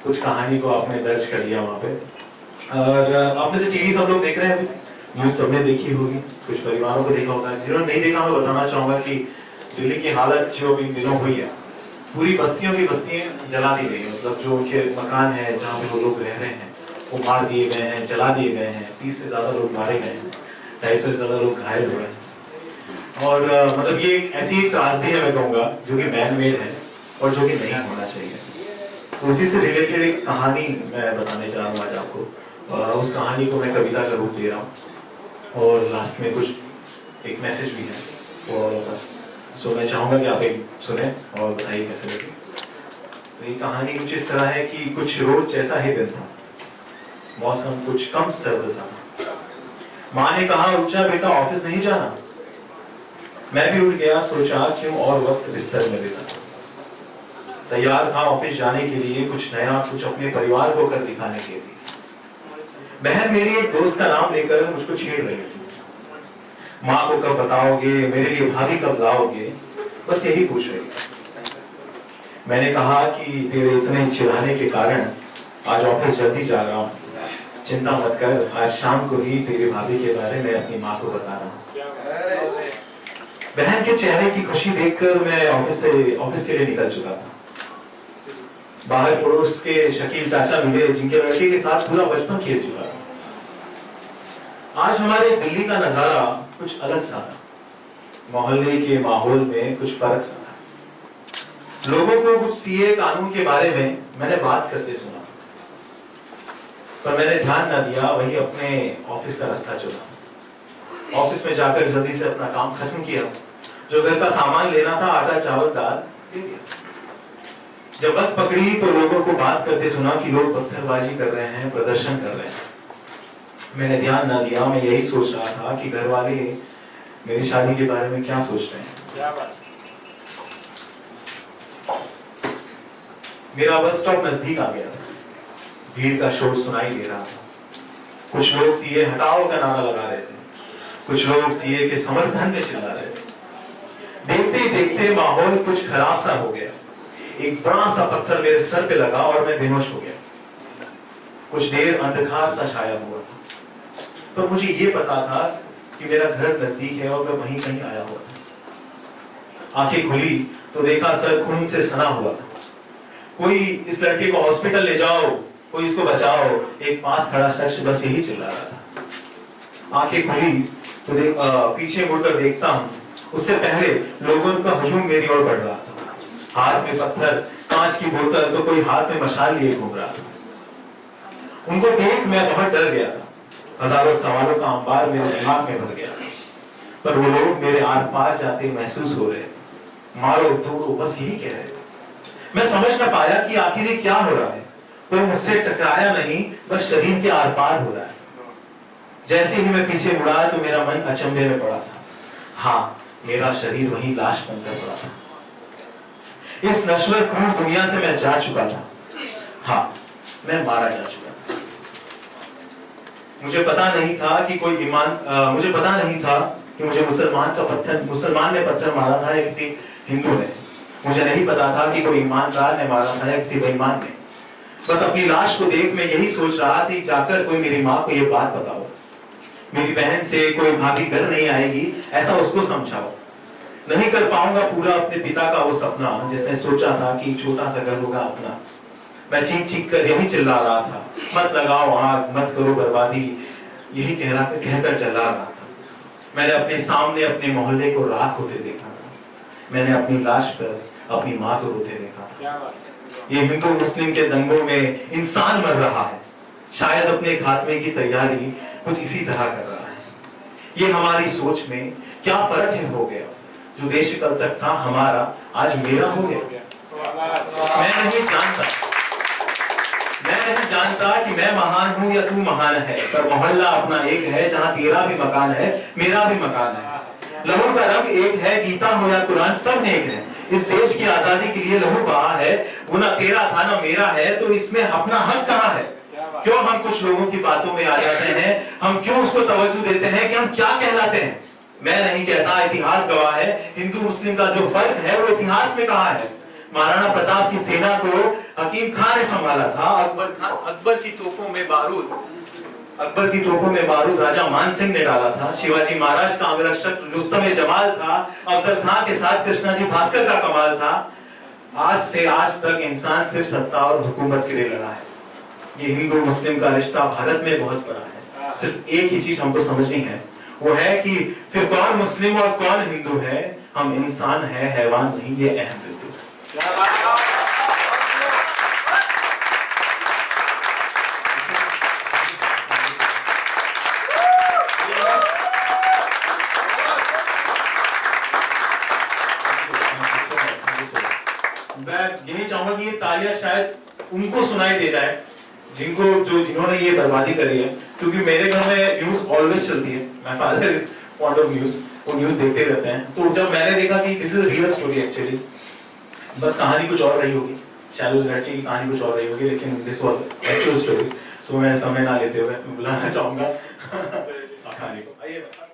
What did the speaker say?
कुछ कहानी को आपने दर्ज कर लिया वहाँ पे। और आप में से टीवी सब लोग देख रहे हैं अभी, न्यूज़ सबने देखी होगी, कुछ परिवारों को देखा होगा। जिन्होंने नहीं देखा मैं बताना चाहूँगा कि दिल्ली की हालत जो इन दिनों हुई है, पूरी बस्तियों की बस्तियाँ जला दी गई। मतलब जो उनके मकान है जहाँ पे वो लोग रह रहे हैं वो मार दिए गए हैं, जला दिए गए हैं। 30 से ज़्यादा लोग मारे गए हैं, 250 से ज़्यादा लोग घायल हुए हैं। और मतलब ये एक ऐसी त्रासदी है मैं कहूँगा जो कि मैन मेड है और जो कि नहीं होना चाहिए। तो उसी से रिलेटेड एक कहानी मैं बताने जा रहा हूँ आज आपको। उस कहानी को मैं कविता का रूप दे रहा हूँ और लास्ट में कुछ एक मैसेज भी है और बस। सो मैं चाहूँगा कि आप एक सुने और बताइए कैसे लगे। तो ये कहानी कुछ इस तरह है कि कुछ रोज जैसा ही दिन था, मौसम कुछ कम सर्द सा था। माँ ने कहा, उठा बेटा, ऑफिस नहीं जाना। मैं भी उठ गया, सोचा क्यों और वक्त बिस्तर में बिता। तैयार था ऑफिस जाने के लिए, कुछ नया, कुछ अपने परिवार को कर दिखाने के लिए। बहन मेरी एक दोस्त का नाम लेकर मुझको छेड़ रही थी। माँ को कब बताओगे, मेरे लिए भाभी कब लाओगे, बस यही पूछ रही थी। मैंने कहा कि तेरे इतने चिल्लाने के कारण आज ऑफिस जल्दी जा रहा हूँ। चिंता मत कर, आज शाम को ही तेरी भाभी के बारे में अपनी माँ को बता रहा हूँ। बहन के चेहरे की खुशी देखकर मैं ऑफिस के लिए निकल चुका था। बाहर पड़ोस के शकील चाचा मिले, जिनके लड़के के साथ पूरा बचपन खेल चुका था। आज हमारे दिल्ली का नजारा कुछ अलग सा था। मोहल्ले के माहौल में कुछ फर्क सा था। लोगों को कुछ सीए कानून के बारे में मैंने बात करते सुना, पर मैंने ध्यान न दिया, वही अपने ऑफिस का रास्ता चुना। ऑफिस में जाकर जल्दी से अपना काम खत्म किया। जो घर का सामान लेना था, आटा चावल दाल, ले लिया। जब बस पकड़ी तो लोगों को बात करते सुना कि लोग पत्थरबाजी कर रहे हैं, प्रदर्शन कर रहे हैं। मैंने ध्यान न दिया, मैं यही सोच रहा था कि घर वाले मेरी शादी के बारे में क्या सोच रहे हैं। क्या बात। मेरा बस स्टॉप नजदीक आ गया था। भीड़ का शोर सुनाई दे रहा था। कुछ लोग सीए हटाओ का नारा लगा रहे थे, कुछ लोग सीए के समर्थन में चिल्ला रहे थे। देखते ही देखते माहौल कुछ खराब सा हो गया। एक बड़ा सा पत्थर मेरे सर पे लगा और मैं बेहोश हो गया। कुछ देर अंधकार सा छाया हुआ था, पर मुझे ये पता था कि मेरा घर नजदीक है और मैं वहीं कहीं आया हुआ था। आंखें खुली तो देखा सर खून से सना हुआ था। कोई इस लड़के को हॉस्पिटल ले जाओ, कोई इसको बचाओ, एक पास खड़ा शख्स बस यही चिल्ला रहा था। आंखें खुली तो पीछे मुड़कर देखता हूं, उससे पहले लोगों का हुजूम मेरी ओर बढ़ रहा था। हाथ में पत्थर, कांच की बोतल, तो कोई हाथ में मशाल लिए घूम रहा था। उनको देख मैं बहुत डर गया था। हजारों सवालों का अंबार मेरे दिमाग में भर गया, पर वो लोग मेरे आर पार जाते महसूस हो रहे। मारो तोड़ो, बस यही कह रहे। मैं समझ न पाया कि आखिर ये क्या हो रहा है। कोई मुझसे टकराया नहीं, बस शरीर के आर पार हो रहा है। जैसे ही मैं पीछे मुड़ा तो मेरा मन अचंभे में पड़ा था। हाँ, मेरा शरीर वहीं लाश बनकर पड़ा था। इस नश्वर क्रूर दुनिया से मैं जा चुका था। हाँ, मैं मारा जा चुका था। मुझे पता नहीं था कि मुझे पता नहीं था कि मुझे मुसलमान ने पत्थर मारा था या किसी हिंदू ने। मुझे नहीं पता था कि कोई ईमानदार ने मारा था या किसी बेईमान ने। बस अपनी लाश को देख मैं यही सोच रहा थी, जाकर कोई मेरी माँ को ये बात बताओ, मेरी बहन से कोई भाभी घर नहीं आएगी, ऐसा उसको समझाओ। नहीं कर पाऊंगा पूरा अपने पिता का वो सपना, जिसने सोचा था कि छोटा सा घर होगा अपना। मैं चीख चीख कर यही चिल्ला रहा था, मत लगाओ आग, मत करो बर्बादी, यही कहकर चिल्ला रहा था। मैंने अपने सामने अपने मोहल्ले को राख होते देखा था। मैंने अपनी लाश पर अपनी माँ को रोते देखा था। ये हिंदू मुस्लिम के दंगों में इंसान मर रहा है, शायद अपने खात्मे की तैयारी कुछ इसी तरह कर रहा है। ये हमारी सोच में क्या फर्क है हो गया। जो देश कल तक था हमारा, आज मेरा हो गया। मैं नहीं जानता कि मैं महान हूं या तू महान है, पर मोहल्ला अपना एक है, जहां तेरा भी मकान है, मेरा भी मकान है। लहू का रंग एक है, गीता हो या कुरान, सब नेक है। इस देश की आजादी के लिए लहू बहा है, वो ना तेरा था ना मेरा है, तो इसमें अपना हक कहाँ है। क्यों हम कुछ लोगों की बातों में आ जाते हैं, हम क्यों उसको तवज्जो देते हैं कि हम क्या कहलाते हैं। मैं नहीं कहता, इतिहास गवाह है। हिंदू मुस्लिम का जो फर्क है वो इतिहास में कहा है। महाराणा प्रताप की सेना को हकीम खान ने संभाला था। अकबर की तोपों में बारूद राजा मान सिंह ने डाला था। शिवाजी महाराज का अंगरक्षक रुस्तम जमाल था। अफजल खान के साथ कृष्णाजी भास्कर का कमाल था। आज से आज तक इंसान सिर्फ सत्ता और हुकूमत के लिए लड़ा है। ये हिंदू मुस्लिम का रिश्ता भारत में बहुत बड़ा है। सिर्फ एक ही चीज हमको समझनी है, वो है कि फिर कौन मुस्लिम और कौन हिंदू है। हम इंसान है, हैवान नहीं। ये अहम बिंदु है। मैं यही चाहूंगा कि ये तालियां शायद उनको सुनाई दे जाए जिन्होंने ये बर्बादी करी है, क्योंकि मेरे घर में न्यूज ऑलवेज चलती है। My father is fond of news, वो न्यूज देखते रहते हैं। तो जब मैंने देखा कि this is real story actually, बस कहानी कुछ और रही होगी, शैलो लड़की की कहानी कुछ और रही होगी, लेकिन दिस वाज एक्चुअल स्टोरी। सो मैं समय ना लेते हुए बुलाना चाहूंगा कहानी को। आइए।